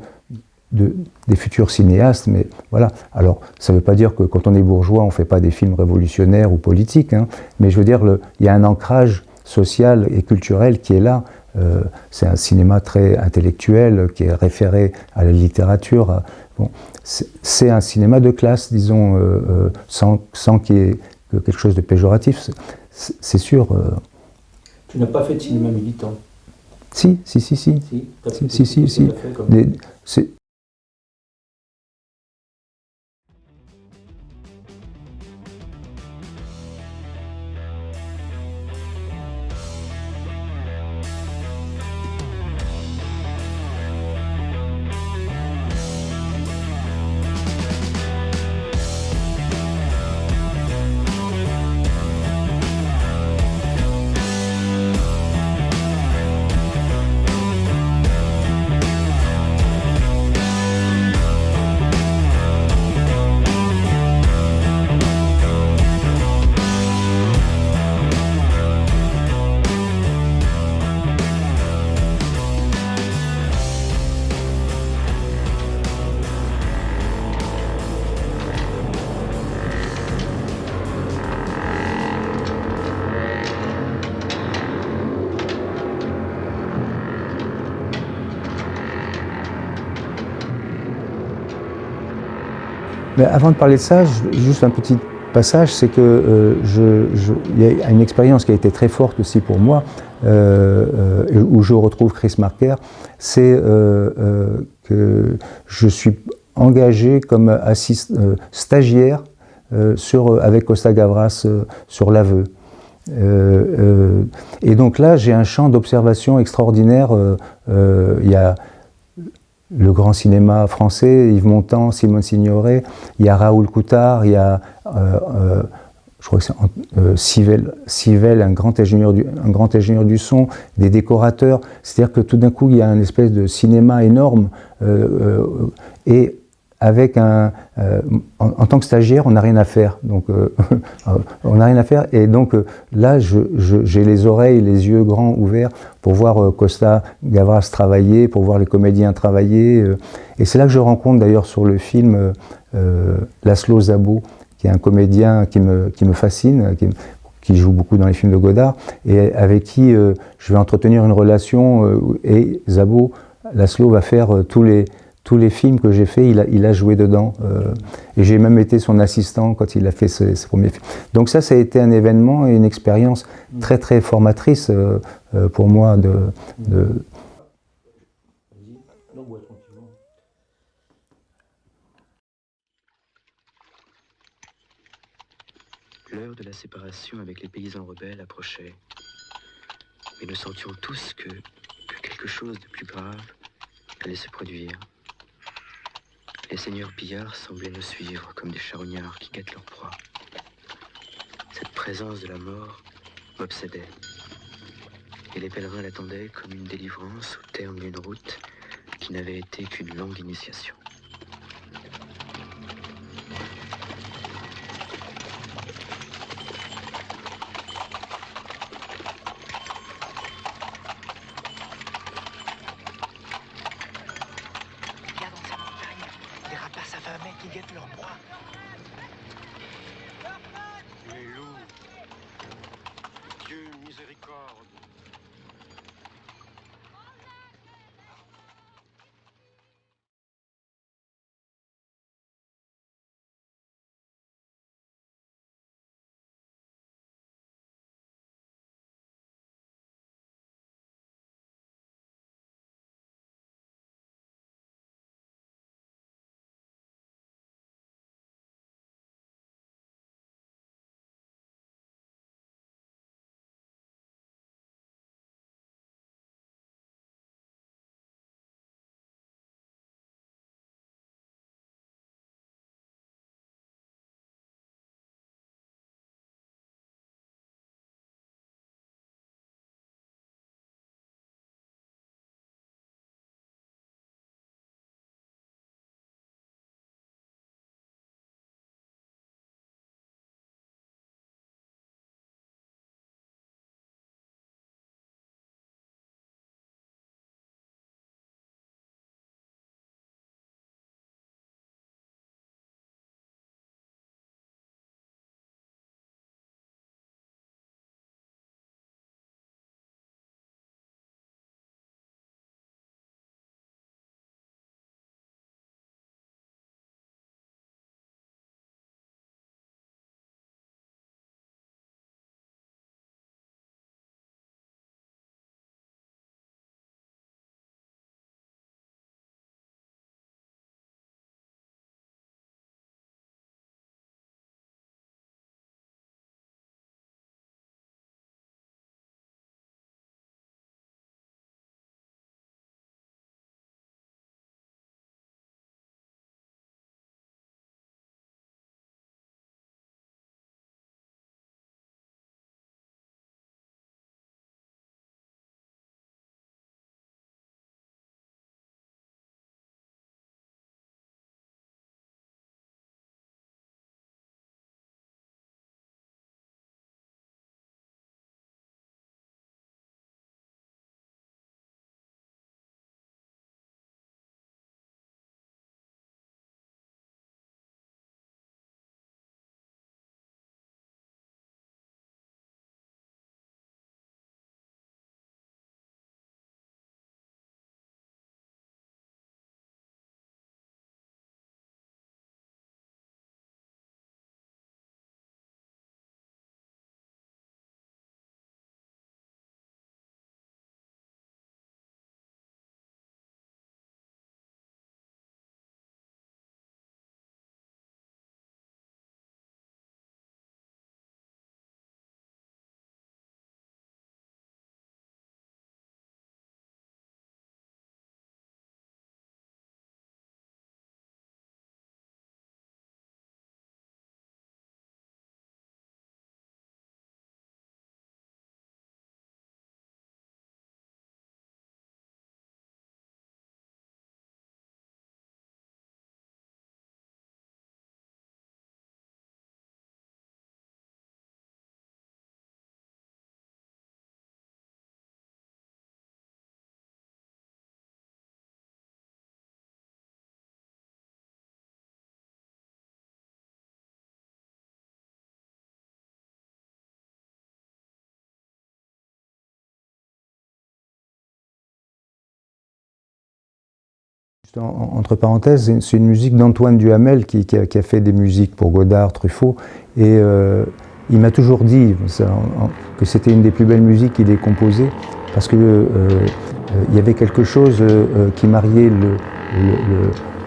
des futurs cinéastes, mais voilà. Alors, ça ne veut pas dire que quand on est bourgeois, on ne fait pas des films révolutionnaires ou politiques, hein, mais je veux dire, il y a un ancrage social et culturel qui est là. C'est un cinéma très intellectuel, qui est référé à la littérature. Bon, c'est un cinéma de classe, disons, sans qu'il y ait quelque chose de péjoratif, c'est sûr. Tu n'as pas fait de cinéma militant ? Si. Mais avant de parler de ça, juste un petit passage, c'est que il y a une expérience qui a été très forte aussi pour moi, où je retrouve Chris Marker, c'est que je suis engagé comme stagiaire avec Costa Gavras sur l'aveu. Et donc là, j'ai un champ d'observation extraordinaire. Il y a le grand cinéma français, Yves Montand, Simone Signoret, il y a Raoul Coutard, il y a je crois que c'est Civelle, un grand ingénieur du son, des décorateurs. C'est-à-dire que tout d'un coup, il y a une espèce de cinéma énorme et avec en tant que stagiaire, on n'a rien à faire. Donc, on n'a rien à faire. Et donc, là, j'ai les oreilles, les yeux grands ouverts pour voir Costa Gavras travailler, pour voir les comédiens travailler. Et c'est là que je rencontre d'ailleurs sur le film Laszlo Szabó, qui est un comédien qui me fascine, qui joue beaucoup dans les films de Godard, et avec qui je vais entretenir une relation. Et Szabó, Laszlo va faire tous les films que j'ai faits, il a joué dedans. Et j'ai même été son assistant quand il a fait ses premiers films. Donc ça a été un événement et une expérience très très formatrice pour moi L'heure de la séparation avec les paysans rebelles approchait. Mais nous sentions tous que quelque chose de plus grave allait se produire. Les seigneurs pillards semblaient nous suivre comme des charognards qui guettent leur proie. Cette présence de la mort m'obsédait. Et les pèlerins l'attendaient comme une délivrance au terme d'une route qui n'avait été qu'une longue initiation. Des rapaces affamés qui guettent leur proie. Les loups. Dieu miséricorde. Entre parenthèses, c'est une musique d'Antoine Duhamel qui a fait des musiques pour Godard, Truffaut, et il m'a toujours dit que c'était une des plus belles musiques qu'il ait composées, parce que il y avait quelque chose qui mariait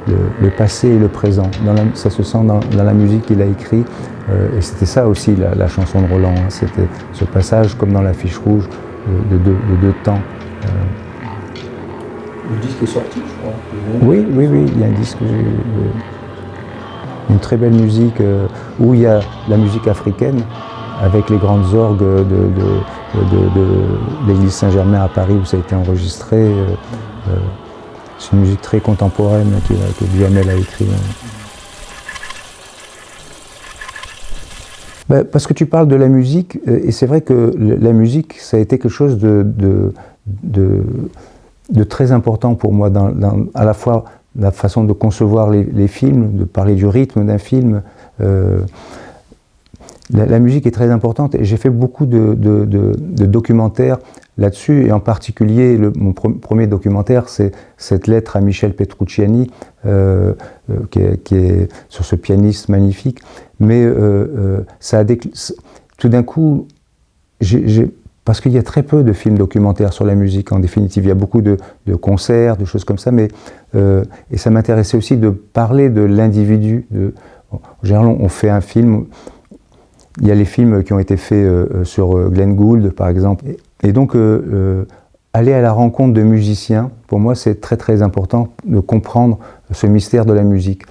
le passé et le présent. Ça se sent dans la musique qu'il a écrite, et c'était ça aussi la chanson de Roland, hein. C'était ce passage, comme dans l'affiche rouge, de deux temps. Le disque est sorti, je crois. Oui, il y a un disque, une très belle musique où il y a la musique africaine avec les grandes orgues de l'église Saint-Germain à Paris où ça a été enregistré. C'est une musique très contemporaine que Duhamel a écrite. Parce que tu parles de la musique, et c'est vrai que la musique, ça a été quelque chose de très important pour moi, à la fois la façon de concevoir les films, de parler du rythme d'un film. La musique est très importante, et j'ai fait beaucoup de documentaires là-dessus, et en particulier mon premier documentaire, c'est cette lettre à Michel Petrucciani, qui est sur ce pianiste magnifique. Mais ça a tout d'un coup, parce qu'il y a très peu de films documentaires sur la musique, en définitive. Il y a beaucoup de concerts, de choses comme ça, mais et ça m'intéressait aussi de parler de l'individu. En général, on fait un film. Il y a les films qui ont été faits sur Glenn Gould, par exemple. Et donc, aller à la rencontre de musiciens, pour moi, c'est très très important de comprendre ce mystère de la musique.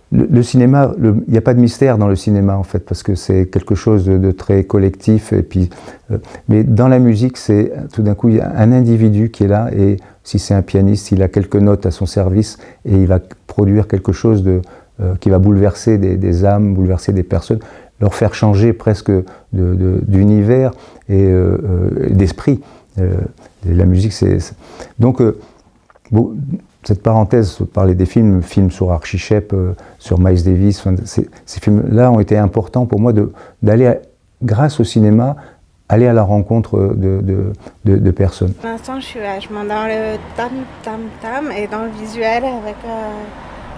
Le cinéma, il n'y a pas de mystère dans le cinéma, en fait, parce que c'est quelque chose de très collectif. Et puis, mais dans la musique, c'est tout d'un coup, il y a un individu qui est là, et si c'est un pianiste, il a quelques notes à son service, et il va produire quelque chose qui va bouleverser des âmes, bouleverser des personnes, leur faire changer presque d'univers et d'esprit. La musique, c'est... Donc, cette parenthèse, parler des films sur Archie Shepp, sur Miles Davis, ces films-là ont été importants pour moi d'aller, grâce au cinéma, aller à la rencontre de personnes. Pour l'instant, je suis vachement dans le tam, et dans le visuel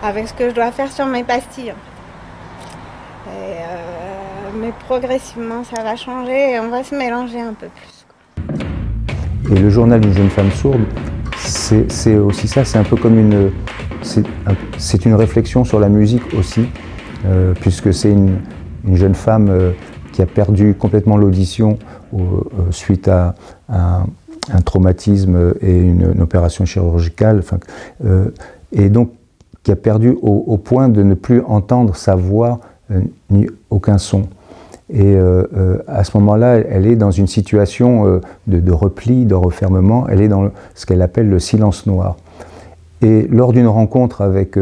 avec ce que je dois faire sur mes pastilles. Mais progressivement, ça va changer et on va se mélanger un peu plus. Et le journal d'une jeune femme sourde, c'est aussi ça, c'est un peu comme c'est une réflexion sur la musique aussi, puisque c'est une jeune femme qui a perdu complètement l'audition suite à un traumatisme et une opération chirurgicale, et donc qui a perdu au point de ne plus entendre sa voix ni aucun son. Et à ce moment-là, elle est dans une situation de repli, de refermement, elle est dans ce qu'elle appelle le silence noir. Et lors d'une rencontre avec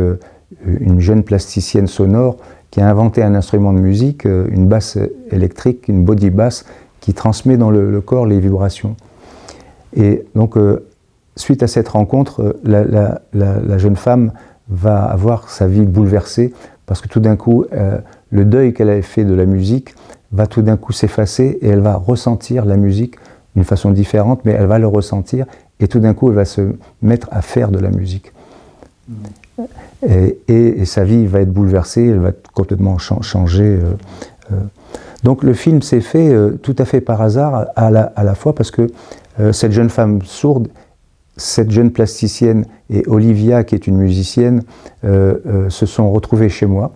une jeune plasticienne sonore qui a inventé un instrument de musique, une basse électrique, une body bass, qui transmet dans le corps les vibrations. Et donc, suite à cette rencontre, la jeune femme va avoir sa vie bouleversée, parce que tout d'un coup, le deuil qu'elle avait fait de la musique va tout d'un coup s'effacer, et elle va ressentir la musique d'une façon différente, mais elle va le ressentir, et tout d'un coup, elle va se mettre à faire de la musique. Et sa vie va être bouleversée, elle va complètement changer. Donc le film s'est fait tout à fait par hasard, à la fois parce que cette jeune femme sourde, cette jeune plasticienne et Olivia, qui est une musicienne, se sont retrouvées chez moi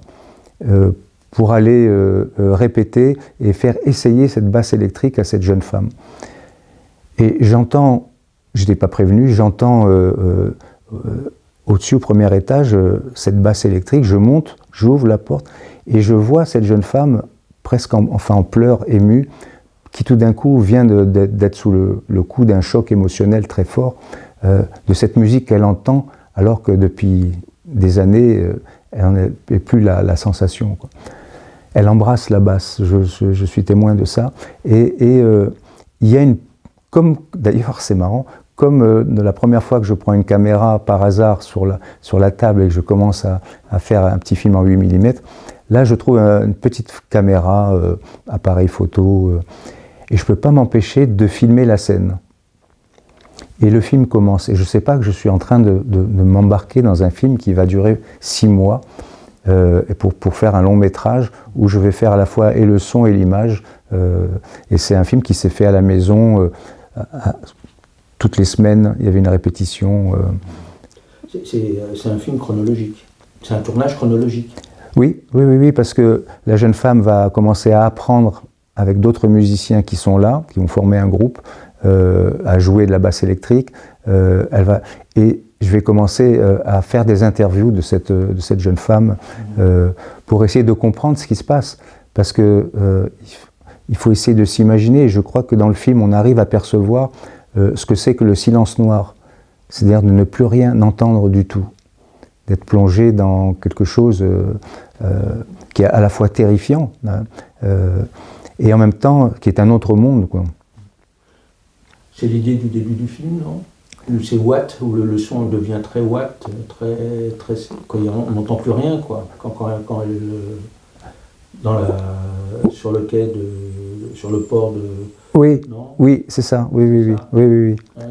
pour aller répéter et faire essayer cette basse électrique à cette jeune femme. Et j'entends, je n'étais pas prévenu, j'entends au-dessus, au premier étage, cette basse électrique, je monte, j'ouvre la porte, et je vois cette jeune femme presque en pleurs, émue, qui tout d'un coup vient d'être sous le coup d'un choc émotionnel très fort, de cette musique qu'elle entend, alors que depuis des années, elle n'en a plus la sensation, quoi. Elle embrasse la basse, je suis témoin de ça, et il y a comme d'ailleurs c'est marrant, comme la première fois que je prends une caméra par hasard sur la table et que je commence à faire un petit film en 8 mm, là je trouve une petite caméra, appareil photo, et je ne peux pas m'empêcher de filmer la scène. Et le film commence. Et je ne sais pas que je suis en train de m'embarquer dans un film qui va durer 6 mois et pour faire un long métrage où je vais faire à la fois et le son et l'image. Et c'est un film qui s'est fait à la maison. Toutes les semaines, il y avait une répétition. C'est un film chronologique. C'est un tournage chronologique. Oui, parce que la jeune femme va commencer à apprendre avec d'autres musiciens qui sont là, qui ont formé un groupe, à jouer de la basse électrique. Et je vais commencer à faire des interviews de cette jeune femme pour essayer de comprendre ce qui se passe. Parce que il faut essayer de s'imaginer, et je crois que dans le film, on arrive à percevoir ce que c'est que le silence noir. C'est-à-dire de ne plus rien entendre du tout. D'être plongé dans quelque chose qui est à la fois terrifiant, hein, et en même temps qui est un autre monde, quoi. C'est l'idée du début du film, non? Où c'est Watt, où le son devient très Watt, très quand on n'entend plus rien, quoi. Quand elle sur le quai sur le port de. Oui, non, oui, c'est ça. Oui. Hein,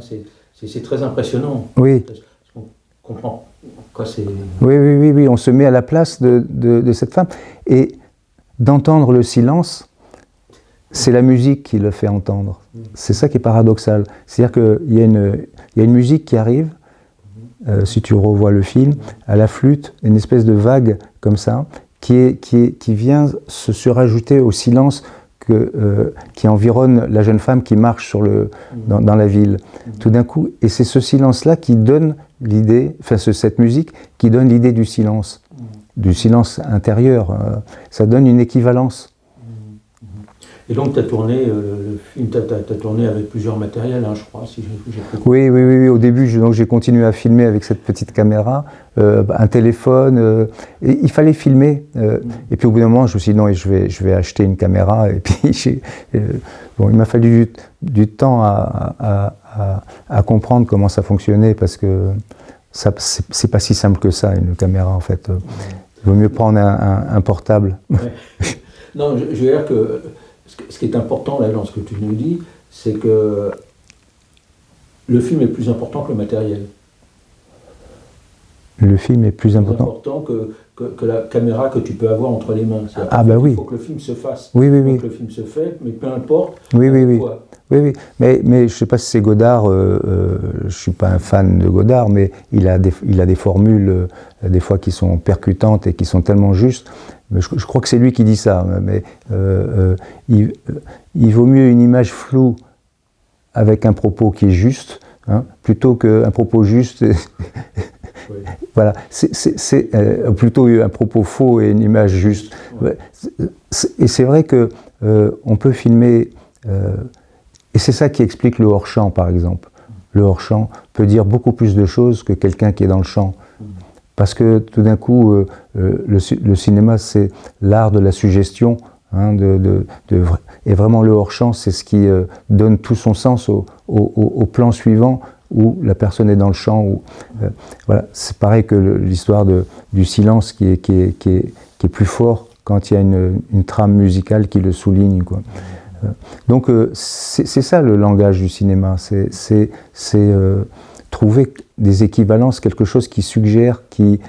c'est très impressionnant. Oui. On comprend quoi c'est. Oui, on se met à la place de cette femme. Et d'entendre le silence, c'est la musique qui le fait entendre. C'est ça qui est paradoxal. C'est-à-dire qu'il y a une musique qui arrive, si tu revois le film, à la flûte, une espèce de vague comme ça, qui vient se surajouter au silence qui environne la jeune femme qui marche dans la ville. Tout d'un coup, et c'est ce silence-là qui donne l'idée, cette musique qui donne l'idée du silence intérieur. Ça donne une équivalence. Et donc, tu as tourné le film, tu as tourné avec plusieurs matériels, hein, je crois, si j'ai compris. Oui. Au début, j'ai continué à filmer avec cette petite caméra, un téléphone. Et il fallait filmer. Et puis au bout d'un moment, je me suis dit non, je vais acheter une caméra. Et puis, il m'a fallu du temps à comprendre comment ça fonctionnait, parce que c'est pas si simple que ça, une caméra, en fait. Il vaut mieux prendre un portable. Ouais. Non, je veux dire que ce qui est important là dans ce que tu nous dis, c'est que le film est plus important que le matériel. Le film est plus important que la caméra que tu peux avoir entre les mains. Oui. Il faut que le film se fasse. Oui. Il faut que le film se fait, mais peu importe. Oui. Mais je ne sais pas si c'est Godard, je ne suis pas un fan de Godard, mais il a des formules des fois qui sont percutantes et qui sont tellement justes. Mais je crois que c'est lui qui dit ça. Mais il vaut mieux une image floue avec un propos qui est juste, hein, plutôt qu'un propos juste. Oui. Voilà, c'est plutôt un propos faux et une image juste. Ouais. Et c'est vrai que on peut filmer, et c'est ça qui explique le hors-champ, par exemple. Le hors-champ peut dire beaucoup plus de choses que quelqu'un qui est dans le champ. Parce que tout d'un coup, le cinéma, c'est l'art de la suggestion, hein, et vraiment le hors-champ, c'est ce qui donne tout son sens au plan suivant, où la personne est dans le champ. Voilà. C'est pareil que l'histoire du silence qui est plus fort quand il y a une trame musicale qui le souligne, quoi. Donc c'est ça le langage du cinéma, c'est trouver des équivalences, quelque chose qui suggère, qui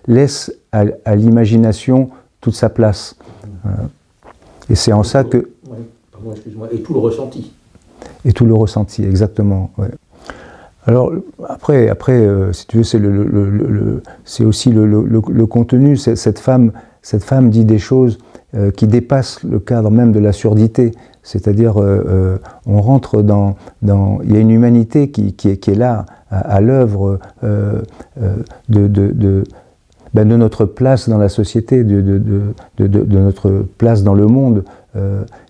laisse à l'imagination toute sa place. Et c'est en ça que... Oui, pardon, excuse-moi. Et tout le ressenti. Et tout le ressenti, exactement. Ouais. Alors après, si tu veux, c'est aussi le contenu. Cette femme dit des choses qui dépassent le cadre même de la surdité. C'est-à-dire, on rentre dans... Il y a une humanité qui est là, à l'œuvre de notre place dans la société, de notre place dans le monde.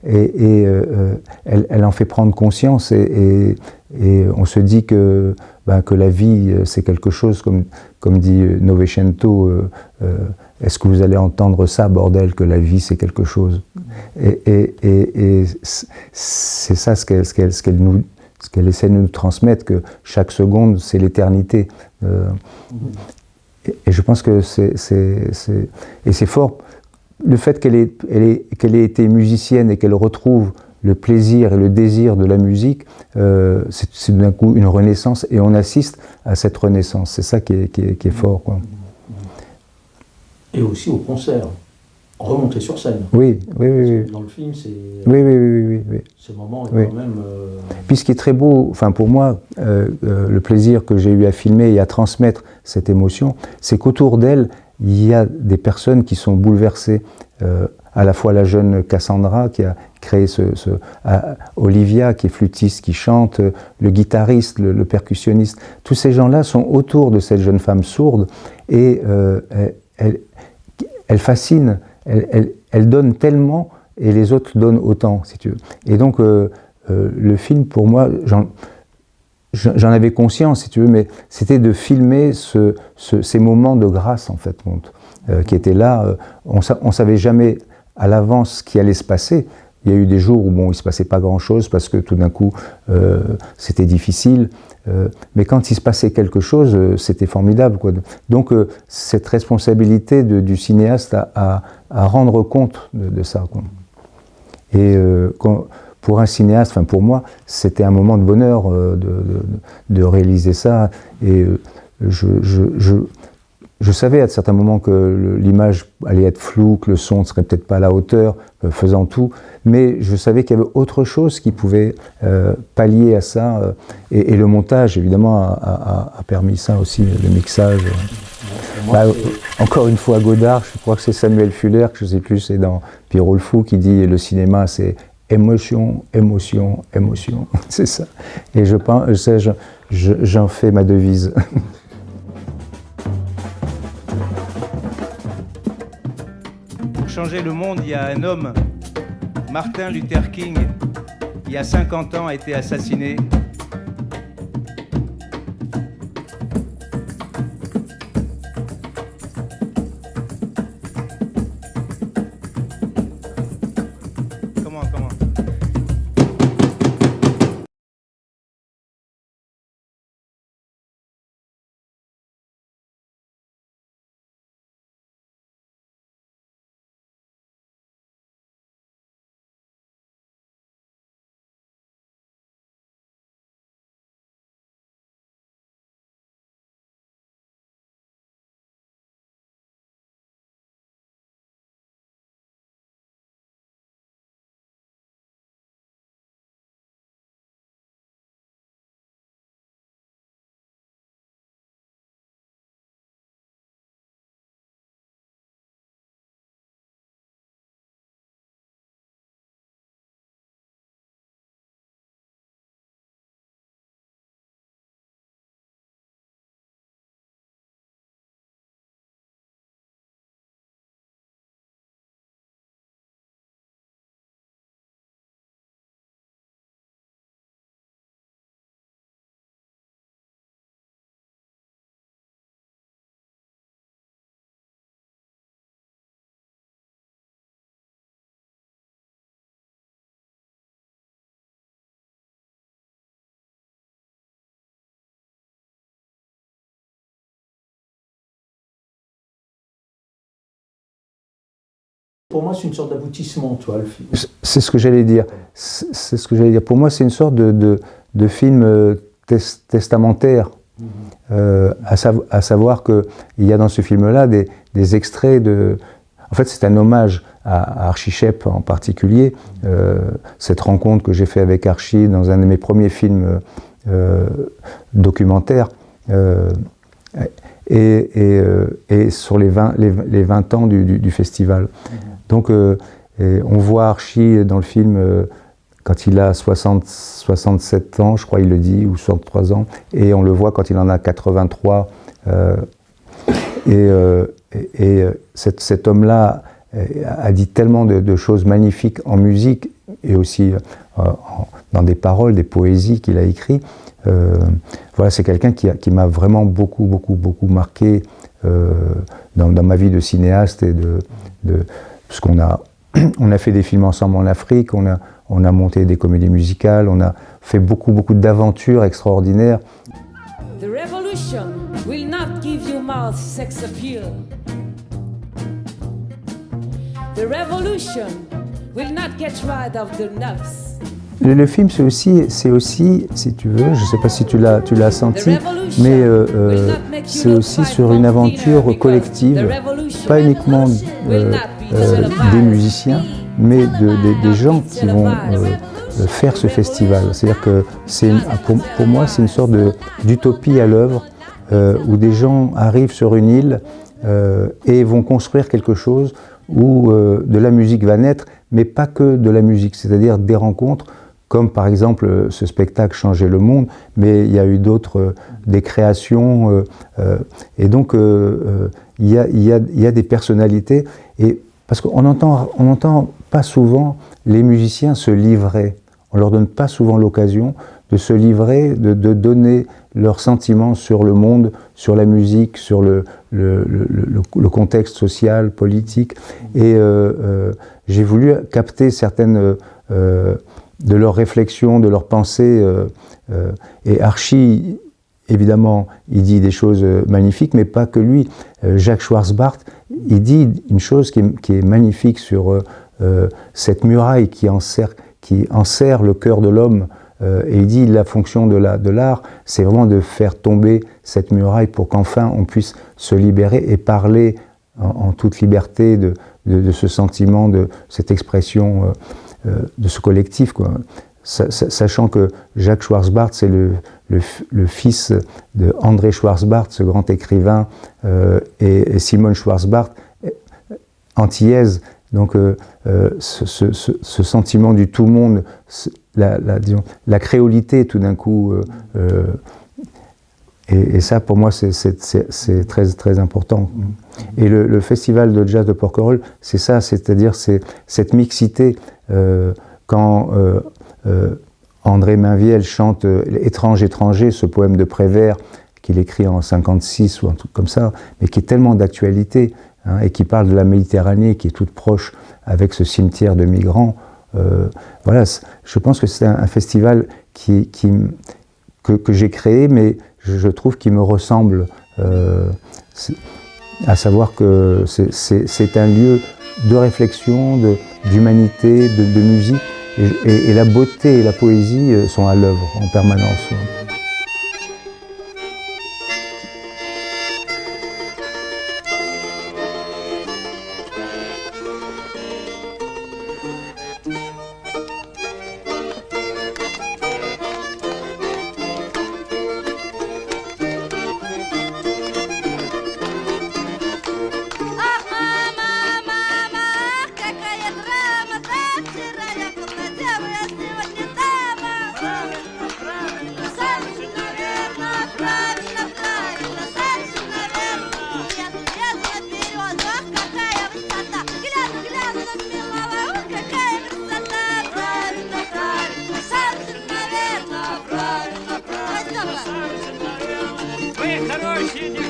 Elle en fait prendre conscience et on se dit que la vie, c'est quelque chose, comme dit Novecento, est-ce que vous allez entendre ça, bordel, que la vie, c'est quelque chose? Et c'est ça ce qu'elle essaie de nous transmettre, que chaque seconde, c'est l'éternité. Et je pense que c'est fort. Le fait qu'elle ait été musicienne et qu'elle retrouve le plaisir et le désir de la musique, c'est d'un coup une renaissance, et on assiste à cette renaissance. C'est ça qui est fort, quoi. Et aussi au concert, remonter sur scène. Oui. Dans le film, c'est... Oui. Ce moment est quand même... Puis ce qui est très beau, enfin pour moi, le plaisir que j'ai eu à filmer et à transmettre cette émotion, c'est qu'autour d'elle, il y a des personnes qui sont bouleversées. À la fois la jeune Cassandra qui a créé Olivia qui est flûtiste, qui chante, le guitariste, le percussionniste. Tous ces gens-là sont autour de cette jeune femme sourde, et elle fascine, elle donne tellement, et les autres donnent autant, si tu veux. Et donc le film, pour moi, j'en avais conscience, si tu veux, mais c'était de filmer ces moments de grâce, en fait, qui étaient là. On savait jamais à l'avance ce qui allait se passer. Il y a eu des jours où il ne se passait pas grand-chose parce que tout d'un coup, c'était difficile. Mais quand il se passait quelque chose, c'était formidable, quoi. Donc, cette responsabilité du cinéaste à rendre compte de ça, quoi. Et pour un cinéaste, enfin pour moi, c'était un moment de bonheur de réaliser ça. Et je savais à certains moments que l'image allait être floue, que le son ne serait peut-être pas à la hauteur, faisant tout, mais je savais qu'il y avait autre chose qui pouvait pallier à ça, et le montage, évidemment, a permis ça aussi, le mixage. Encore une fois, Godard, je crois que c'est Samuel Fuller, que je ne sais plus, c'est dans Pierrot le Fou, qui dit « le cinéma, c'est émotion, émotion, émotion ». C'est ça. Et j'en fais ma devise. Pour changer le monde, il y a un homme, Martin Luther King, il y a 50 ans a été assassiné. Comment Pour moi, c'est une sorte d'aboutissement, toi, le film. C'est ce que j'allais dire. C'est ce que j'allais dire. Pour moi, c'est une sorte de film testamentaire. À savoir qu'il y a dans ce film-là des extraits de... En fait, c'est un hommage à Archie Shepp en particulier. Cette rencontre que j'ai faite avec Archie dans un de mes premiers films documentaires. Et sur les 20 ans du festival. Donc on voit Archie dans le film quand il a 67 ans, je crois il le dit, ou 63 ans, et on le voit quand il en a 83. Cet homme-là a dit tellement de choses magnifiques en musique, et aussi dans des paroles, des poésies qu'il a écrites. Voilà, c'est quelqu'un qui m'a vraiment beaucoup marqué dans ma vie de cinéaste, et parce qu'on a fait des films ensemble en Afrique, on a monté des comédies musicales, on a fait beaucoup d'aventures extraordinaires. The revolution will not give you mouth sex appeal. The revolution will not get rid of the nuts. Le film, c'est aussi, si tu veux, je ne sais pas si tu l'as senti, mais c'est aussi sur une aventure collective, pas uniquement des musiciens, mais des gens qui vont faire ce festival. C'est-à-dire que pour moi, c'est une sorte d'utopie à l'œuvre, où des gens arrivent sur une île et vont construire quelque chose où de la musique va naître, mais pas que de la musique, c'est-à-dire des rencontres, comme par exemple ce spectacle Changer le monde, mais il y a eu d'autres, des créations, et donc il y a des personnalités, et parce qu'on n'entend pas souvent les musiciens se livrer, on leur donne pas souvent l'occasion de se livrer, de donner leurs sentiments sur le monde, sur la musique, sur le contexte social, politique, et j'ai voulu capter certaines de leurs réflexions, de leurs pensées, et Archie, évidemment, il dit des choses magnifiques, mais pas que lui. Jacques Schwarzbart, il dit une chose qui est magnifique sur cette muraille qui enserre le cœur de l'homme, et il dit la fonction de l'art, c'est vraiment de faire tomber cette muraille pour qu'enfin on puisse se libérer et parler en toute liberté de ce sentiment, de cette expression, de ce collectif, quoi. Sachant que Jacques Schwarzbart, c'est le fils de André Schwarzbart, ce grand écrivain, et Simone Schwarzbart, antillaise. Donc ce sentiment du tout monde, la créolité tout d'un coup, et ça pour moi c'est très, très important. Et le festival de jazz de Porquerolles, c'est ça, c'est-à-dire cette mixité. Quand André Mainviel chante Étrange, étranger, ce poème de Prévert qu'il écrit en 56 ou un truc comme ça, mais qui est tellement d'actualité, hein, et qui parle de la Méditerranée, qui est toute proche avec ce cimetière de migrants. Voilà, je pense que c'est un festival que j'ai créé, mais je trouve qu'il me ressemble, à savoir que c'est un lieu de réflexion, d'humanité, de musique, et la beauté et la poésie sont à l'œuvre en permanence. Хорошие